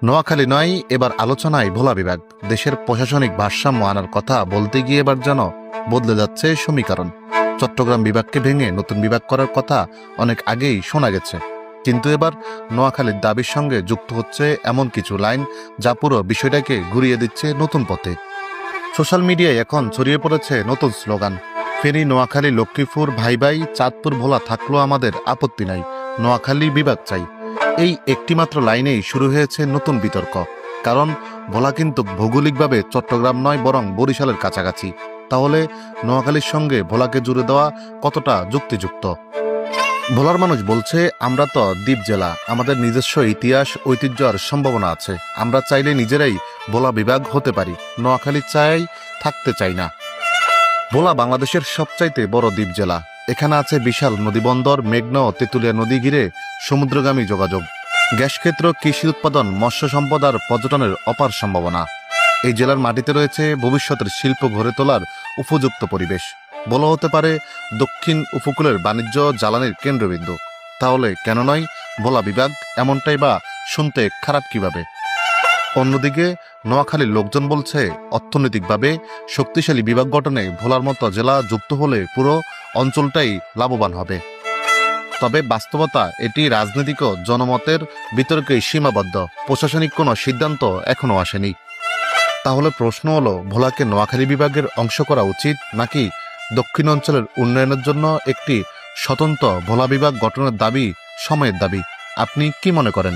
নোয়াখালী নয়, এবার আলোচনায় ভোলা বিভাগ। দেশের প্রশাসনিক ভারসাম্য আনার কথা বলতে গিয়ে এবার যেন বদলে যাচ্ছে সমীকরণ। চট্টগ্রাম বিভাগকে ভেঙে নতুন বিভাগ করার কথা অনেক আগেই শোনা গেছে, কিন্তু এবার নোয়াখালীর দাবির সঙ্গে যুক্ত হচ্ছে এমন কিছু লাইন যা পুরো বিষয়টাকে ঘুরিয়ে দিচ্ছে নতুন পথে। সোশ্যাল মিডিয়ায় এখন ছড়িয়ে পড়েছে নতুন স্লোগান, ফেনী নোয়াখালী লক্ষ্মীপুর ভাই ভাই, চাঁদপুর ভোলা থাকলেও আমাদের আপত্তি নাই, নোয়াখালী বিভাগ চাই। এই একটিমাত্র লাইনেই শুরু হয়েছে নতুন বিতর্ক। কারণ ভোলা কিন্তু ভৌগোলিকভাবে চট্টগ্রাম নয়, বরং বরিশালের কাছাকাছি। তাহলে নোয়াখালীর সঙ্গে ভোলাকে জুড়ে দেওয়া কতটা যুক্তিযুক্ত? ভোলার মানুষ বলছে, আমরা তো দ্বীপ জেলা, আমাদের নিজস্ব ইতিহাস ঐতিহ্য আর সম্ভাবনা আছে, আমরা চাইলে নিজেরাই ভোলা বিভাগ হতে পারি, নোয়াখালী চাই, থাকতে চাই না। ভোলা বাংলাদেশের সবচাইতে বড় দ্বীপ জেলা। এখানে আছে বিশাল নদীবন্দর, মেঘনা ও তেঁতুলিয়া নদী ঘিরে সমুদ্রগামী যোগাযোগ, গ্যাস ক্ষেত্র, কৃষি উৎপাদন, মৎস্য সম্পদ আর পর্যটনের অপার সম্ভাবনা। এই জেলার মাটিতে রয়েছে ভবিষ্যতের শিল্প গড়ে তোলার উপযুক্ত পরিবেশ। বলা হতে পারে দক্ষিণ উপকূলের বাণিজ্য জ্বালানির কেন্দ্রবিন্দু। তাহলে কেন নয় ভোলা বিভাগ? এমনটাই বা শুনতে খারাপ কিভাবে? অন্যদিকে নোয়াখালীর লোকজন বলছে, অর্থনৈতিকভাবে শক্তিশালী বিভাগ গঠনে ভোলার মতো জেলা যুক্ত হলে পুরো অঞ্চলটাই লাভবান হবে। তবে বাস্তবতা, এটি রাজনৈতিক ও জনমতের বিতর্কে সীমাবদ্ধ। প্রশাসনিক কোনো সিদ্ধান্ত এখনো আসেনি। তাহলে প্রশ্ন হলো, ভোলাকে নোয়াখালী বিভাগের অংশ করা উচিত, নাকি দক্ষিণ অঞ্চলের উন্নয়নের জন্য একটি স্বতন্ত্র ভোলা বিভাগ গঠনের দাবি সময়ের দাবি? আপনি কি মনে করেন?